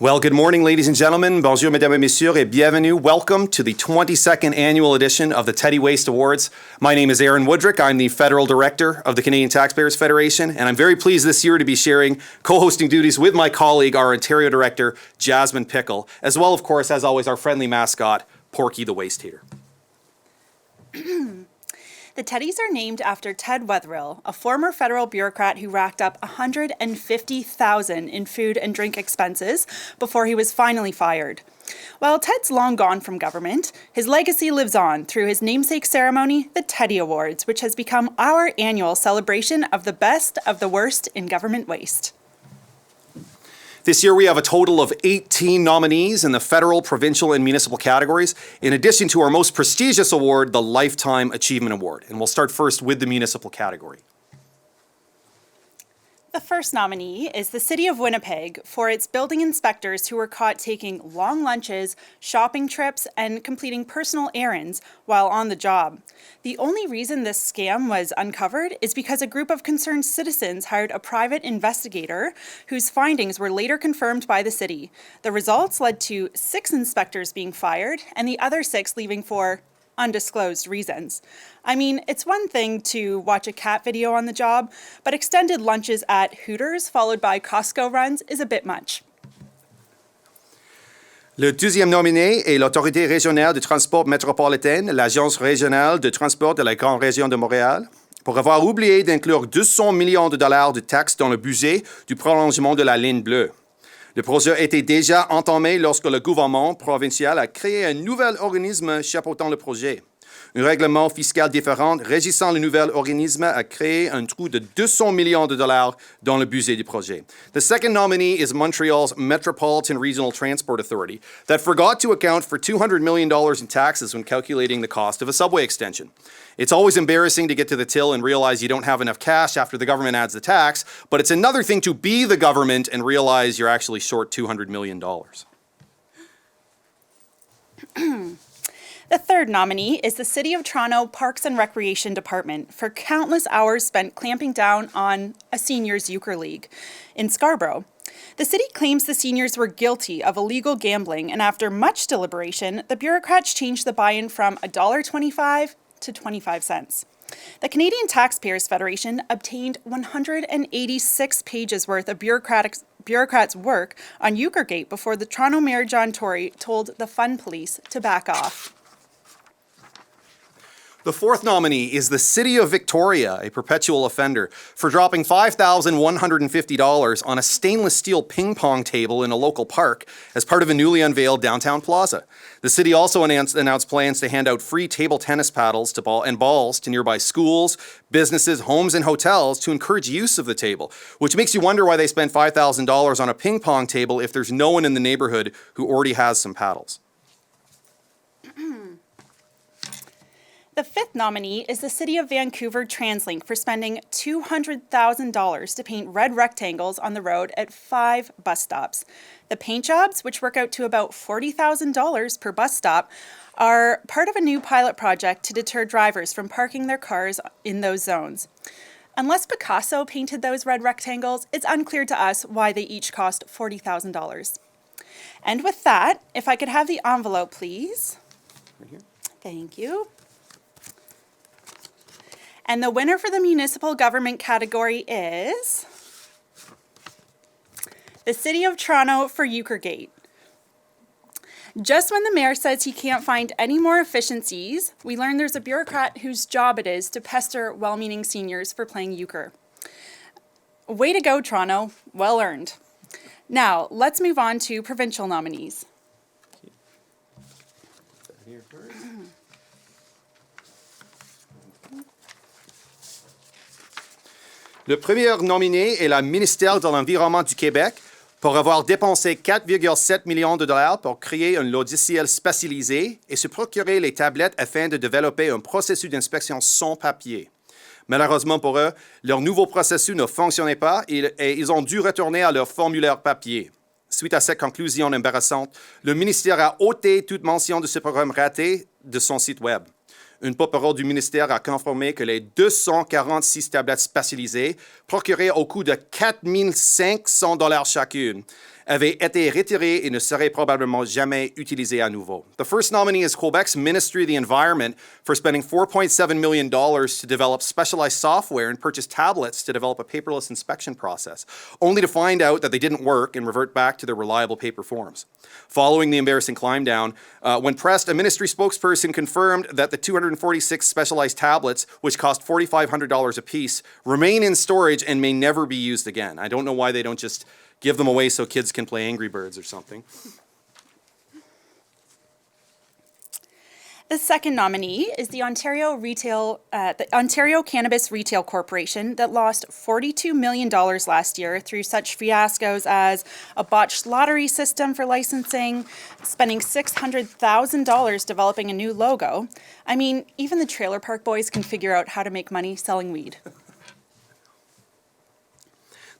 Well, good morning, ladies and gentlemen. Bonjour, mesdames et messieurs, et bienvenue. Welcome to the 22nd annual edition of the Ted Weaster Awards. My name is Aaron Wudrick. I'm the Federal Director of the Canadian Taxpayers Federation, and I'm very pleased this year to be sharing co-hosting duties with my colleague, our Ontario Director, Jasmine Pickel, as well, of course, as always, our friendly mascot, Porky the Waster Hater. The Teddies are named after Ted Weatherill, a former federal bureaucrat who racked up $150,000 in food and drink expenses before he was finally fired. While Ted's long gone from government, his legacy lives on through his namesake ceremony, the Teddy Awards, which has become our annual celebration of the best of the worst in government waste. This year we have a total of 18 nominees in the federal, provincial, and municipal categories, in addition to our most prestigious award, the Lifetime Achievement Award. And we'll start first with the municipal category. The first nominee is the City of Winnipeg for its building inspectors who were caught taking long lunches, shopping trips, and completing personal errands while on the job. The only reason this scam was uncovered is because a group of concerned citizens hired a private investigator whose findings were later confirmed by the city. The results led to 6 inspectors being fired and the other 6 leaving for undisclosed reasons. I mean, it's one thing to watch a cat video on the job, but extended lunches at Hooters followed by Costco runs is a bit much. Le deuxième nominé est l'Autorité régionale de transport métropolitaine, l'Agence régionale de transport de la Grande Région de Montréal, pour avoir oublié d'inclure 200 millions de dollars de taxes dans le budget du prolongement de la ligne bleue. Le projet était déjà entamé lorsque le gouvernement provincial a créé un nouvel organisme chapeautant le projet. Un règlement fiscal différent régissant le nouvel organisme a créé un trou de 200 millions de dollars dans le budget du projet. The second nominee is Montreal's Metropolitan Regional Transport Authority that forgot to account for $200 million in taxes when calculating the cost of a subway extension. It's always embarrassing to get to the till and realize you don't have enough cash after the government adds the tax, but it's another thing to be the government and realize you're actually short $200 million. The third nominee is the City of Toronto Parks and Recreation Department for countless hours spent clamping down on a seniors' euchre league in Scarborough. The city claims the seniors were guilty of illegal gambling, and after much deliberation, the bureaucrats changed the buy-in from $1.25 to 25 cents. The Canadian Taxpayers Federation obtained 186 pages worth of bureaucrats' work on Euchregate before the Toronto Mayor John Tory told the Fun Police to back off. The fourth nominee is the City of Victoria, a perpetual offender, for dropping $5,150 on a stainless steel ping pong table in a local park as part of a newly unveiled downtown plaza. The city also announced plans to hand out free table tennis paddles and balls to nearby schools, businesses, homes, and hotels to encourage use of the table, which makes you wonder why they spent $5,000 on a ping pong table if there's no one in the neighborhood who already has some paddles. The fifth nominee is the City of Vancouver TransLink for spending $200,000 to paint red rectangles on the road at 5 bus stops. The paint jobs, which work out to about $40,000 per bus stop, are part of a new pilot project to deter drivers from parking their cars in those zones. Unless Picasso painted those red rectangles, it's unclear to us why they each cost $40,000. And with that, if I could have the envelope, please. Right here. Thank you. And the winner for the municipal government category is the City of Toronto for Euchregate. Just when the mayor says he can't find any more efficiencies, we learn there's a bureaucrat whose job it is to pester well-meaning seniors for playing euchre. Way to go, Toronto. Well earned. Now, let's move on to provincial nominees. Le premier nominé est le ministère de l'Environnement du Québec pour avoir dépensé 4,7 millions de dollars pour créer un logiciel spécialisé et se procurer les tablettes afin de développer un processus d'inspection sans papier. Malheureusement pour eux, leur nouveau processus ne fonctionnait pas et ils ont dû retourner à leur formulaire papier. Suite à cette conclusion embarrassante, le ministère a ôté toute mention de ce programme raté de son site Web. Une porte-parole du ministère a confirmé que les 246 tablettes spécialisées procuraient au coût de 4 500 $ chacune avait été retiré et ne serait probablement jamais utilisé à nouveau. The first nominee is Quebec's Ministry of the Environment for spending $4.7 million to develop specialized software and purchase tablets to develop a paperless inspection process, only to find out that they didn't work and revert back to their reliable paper forms. Following the embarrassing climb down, when pressed, a ministry spokesperson confirmed that the 246 specialized tablets, which cost $4,500 apiece, remain in storage and may never be used again. I don't know why they don't just give them away so kids can play Angry Birds or something. The second nominee is the Ontario Cannabis Retail Corporation that lost $42 million last year through such fiascos as a botched lottery system for licensing, spending $600,000 developing a new logo. I mean, even the Trailer Park Boys can figure out how to make money selling weed.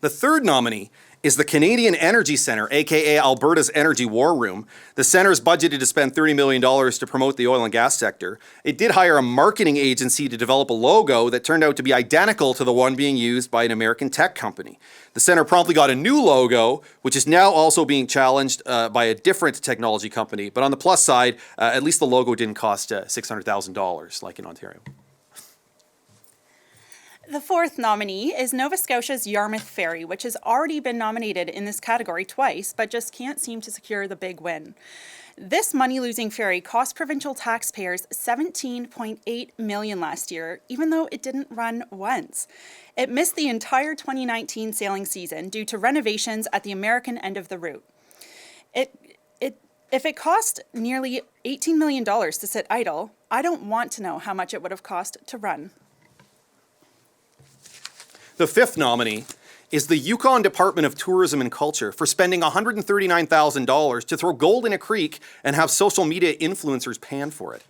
The third nominee is the Canadian Energy Centre, aka Alberta's Energy War Room. The centre is budgeted to spend $30 million to promote the oil and gas sector. It did hire a marketing agency to develop a logo that turned out to be identical to the one being used by an American tech company. The centre promptly got a new logo, which is now also being challenged by a different technology company. But on the plus side, at least the logo didn't cost $600,000 like in Ontario. The fourth nominee is Nova Scotia's Yarmouth Ferry, which has already been nominated in this category twice, but just can't seem to secure the big win. This money-losing ferry cost provincial taxpayers $17.8 million last year, even though it didn't run once. It missed the entire 2019 sailing season due to renovations at the American end of the route. If it cost nearly $18 million to sit idle, I don't want to know how much it would have cost to run. The fifth nominee is the Yukon Department of Tourism and Culture for spending $139,000 to throw gold in a creek and have social media influencers pan for it.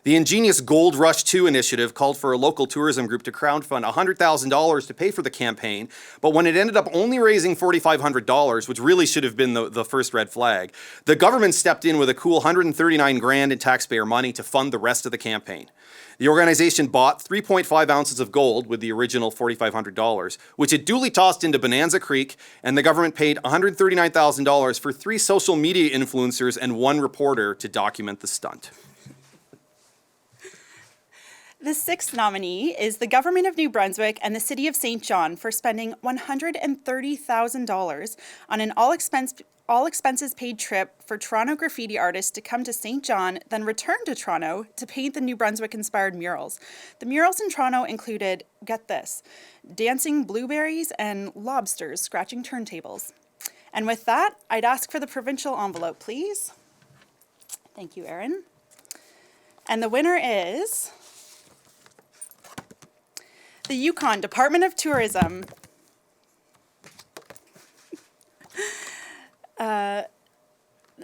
The ingenious Gold Rush 2 initiative called for a local tourism group to crowdfund $100,000 to pay for the campaign, but when it ended up only raising $4,500, which really should have been the first red flag, the government stepped in with a cool $139,000 in taxpayer money to fund the rest of the campaign. The organization bought 3.5 ounces of gold with the original $4,500, which it duly tossed into Bonanza Creek, and the government paid $139,000 for 3 social media influencers and 1 reporter to document the stunt. The sixth nominee is the Government of New Brunswick and the City of St. John for spending $130,000 on an all-expenses paid trip for Toronto graffiti artists to come to St. John, then return to Toronto to paint the New Brunswick-inspired murals. The murals in Toronto included, get this, dancing blueberries and lobsters scratching turntables. And with that, I'd ask for the provincial envelope, please. Thank you, Erin. And the winner is the Yukon Department of Tourism.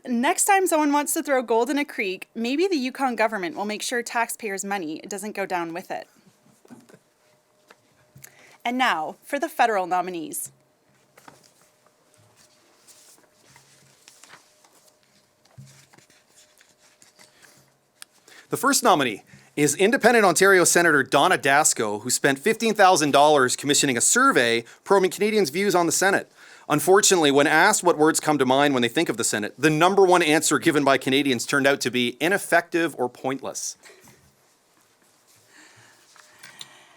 Next time someone wants to throw gold in a creek, maybe the Yukon government will make sure taxpayers' money doesn't go down with it. And now for the federal nominees. The first nominee is Independent Ontario Senator Donna Dasko, who spent $15,000 commissioning a survey probing Canadians' views on the Senate. Unfortunately, when asked what words come to mind when they think of the Senate, the number one answer given by Canadians turned out to be ineffective or pointless.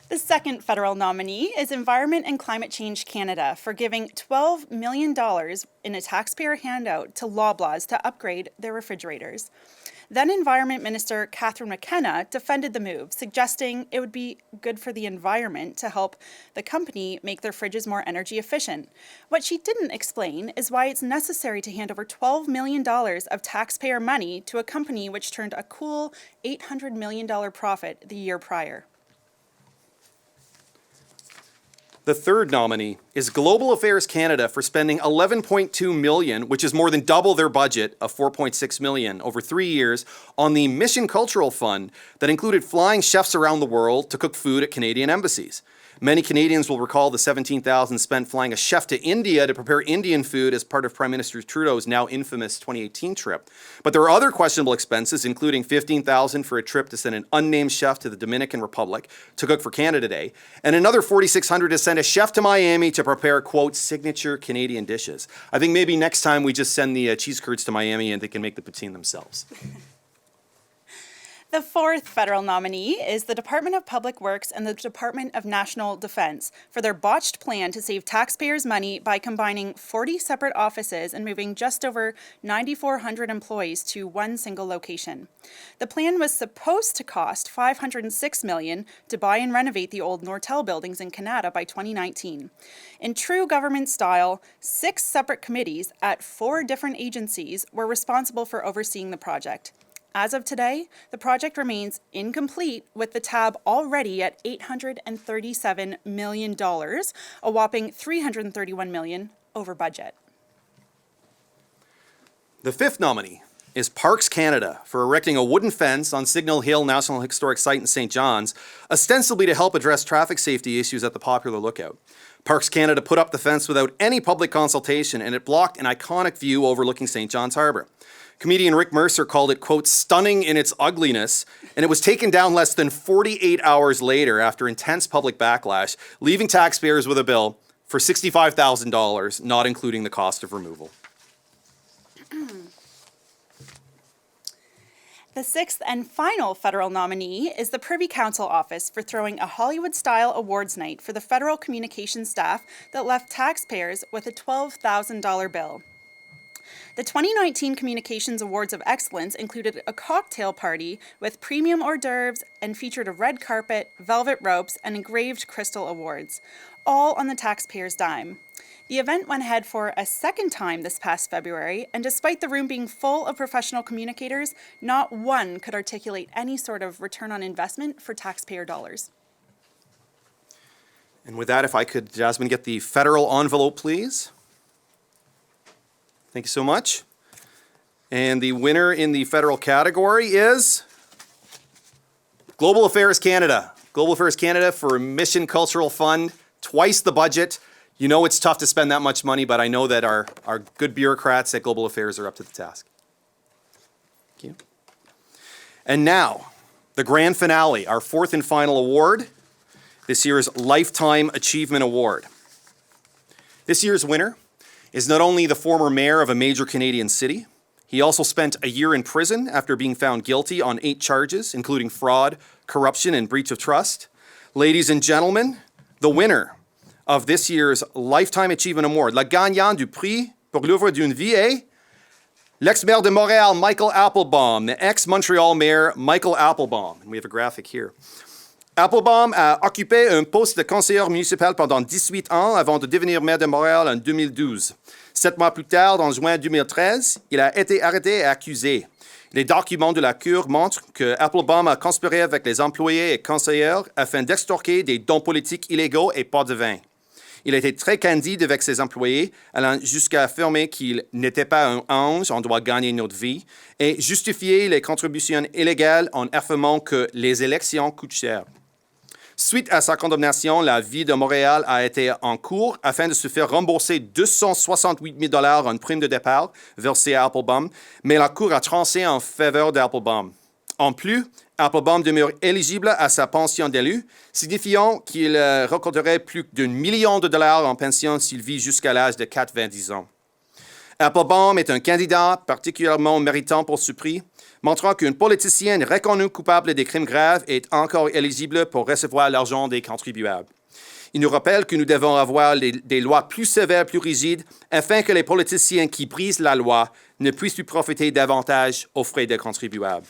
The second federal nominee is Environment and Climate Change Canada for giving $12 million in a taxpayer handout to Loblaws to upgrade their refrigerators. Then Environment Minister Catherine McKenna defended the move, suggesting it would be good for the environment to help the company make their fridges more energy efficient. What she didn't explain is why it's necessary to hand over $12 million of taxpayer money to a company which turned a cool $800 million profit the year prior. The third nominee is Global Affairs Canada for spending $11.2 million, which is more than double their budget of $4.6 million over 3 years, on the Mission Cultural Fund that included flying chefs around the world to cook food at Canadian embassies. Many Canadians will recall the $17,000 spent flying a chef to India to prepare Indian food as part of Prime Minister Trudeau's now infamous 2018 trip. But there are other questionable expenses, including $15,000 for a trip to send an unnamed chef to the Dominican Republic to cook for Canada Day, and another $4,600 to send a chef to Miami to prepare, quote, signature Canadian dishes. I think maybe next time we just send the cheese curds to Miami and they can make the poutine themselves. The fourth federal nominee is the Department of Public Works and the Department of National Defense for their botched plan to save taxpayers' money by combining 40 separate offices and moving just over 9,400 employees to one single location. The plan was supposed to cost $506 million to buy and renovate the old Nortel buildings in Canada by 2019. In true government style, 6 separate committees at 4 different agencies were responsible for overseeing the project. As of today, the project remains incomplete, with the tab already at $837 million, a whopping $331 million over budget. The fifth nominee is Parks Canada for erecting a wooden fence on Signal Hill National Historic Site in St. John's, ostensibly to help address traffic safety issues at the popular lookout. Parks Canada put up the fence without any public consultation, and it blocked an iconic view overlooking St. John's Harbour. Comedian Rick Mercer called it, quote, stunning in its ugliness, and it was taken down less than 48 hours later after intense public backlash, leaving taxpayers with a bill for $65,000, not including the cost of removal. The sixth and final federal nominee is the Privy Council Office for throwing a Hollywood-style awards night for the federal communications staff that left taxpayers with a $12,000 bill. The 2019 Communications Awards of Excellence included a cocktail party with premium hors d'oeuvres and featured a red carpet, velvet ropes, and engraved crystal awards, all on the taxpayer's dime. The event went ahead for a second time this past February, and despite the room being full of professional communicators, not one could articulate any sort of return on investment for taxpayer dollars. And with that, if I could, Jasmine, get the federal envelope, please. Thank you so much. And the winner in the federal category is Global Affairs Canada. Global Affairs Canada for Mission Cultural Fund, twice the budget. You know it's tough to spend that much money, but I know that our good bureaucrats at Global Affairs are up to the task. Thank you. And now, the grand finale, our fourth and final award, this year's Lifetime Achievement Award. This year's winner is not only the former mayor of a major Canadian city, he also spent a year in prison after being found guilty on 8 charges, including fraud, corruption, and breach of trust. Ladies and gentlemen, the winner of this year's Lifetime Achievement Award, le gagnant du prix pour l'œuvre d'une vie est l'ex-maire de Montréal, Michael Applebaum, the ex-Montreal mayor, Michael Applebaum. And we have a graphic here. Applebaum a occupé un poste de conseiller municipal pendant 18 ans avant de devenir maire de Montréal en 2012. 7 mois plus tard, en juin 2013, il a été arrêté et accusé. Les documents de la Cour montrent que Applebaum a conspiré avec les employés et conseillers afin d'extorquer des dons politiques illégaux et pas de vin. Il a été très candide avec ses employés, allant jusqu'à affirmer qu'il n'était pas un ange, on doit gagner notre vie, et justifier les contributions illégales en affirmant que les élections coûtent cher. Suite à sa condamnation, la ville de Montréal a été en cours afin de se faire rembourser 268 000 $ en prime de départ versée à Applebaum, mais la Cour a tranché en faveur d'Applebaum. En plus, Applebaum demeure éligible à sa pension d'élu, signifiant qu'il récolterait plus d'1 million de dollars en pension s'il vit jusqu'à l'âge de 90 ans. Applebaum est un candidat particulièrement méritant pour ce prix, montrant qu'une politicienne reconnue coupable des crimes graves est encore éligible pour recevoir l'argent des contribuables. Il nous rappelle que nous devons avoir des lois plus sévères, plus rigides, afin que les politiciens qui brisent la loi ne puissent plus profiter davantage aux frais des contribuables.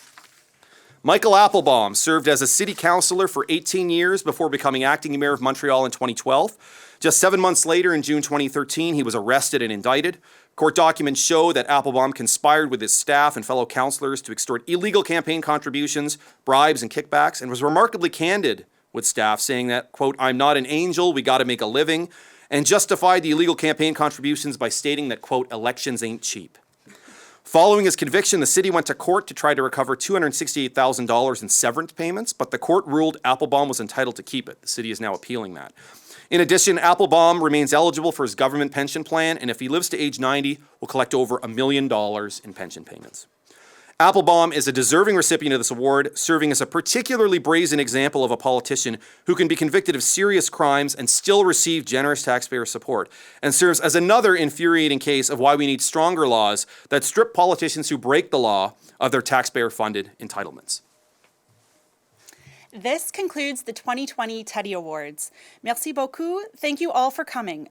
Michael Applebaum served as a city councillor for 18 years before becoming acting mayor of Montreal in 2012. Just 7 months later, in June 2013, he was arrested and indicted. Court documents show that Applebaum conspired with his staff and fellow councillors to extort illegal campaign contributions, bribes, and kickbacks, and was remarkably candid with staff, saying that, quote, I'm not an angel, we got to make a living, and justified the illegal campaign contributions by stating that, quote, elections ain't cheap. Following his conviction, the city went to court to try to recover $268,000 in severance payments, but the court ruled Applebaum was entitled to keep it. The city is now appealing that. In addition, Applebaum remains eligible for his government pension plan, and if he lives to age 90, will collect over $1 million in pension payments. Applebaum is a deserving recipient of this award, serving as a particularly brazen example of a politician who can be convicted of serious crimes and still receive generous taxpayer support, and serves as another infuriating case of why we need stronger laws that strip politicians who break the law of their taxpayer-funded entitlements. This concludes the 2020 Teddy Awards. Merci beaucoup. Thank you all for coming.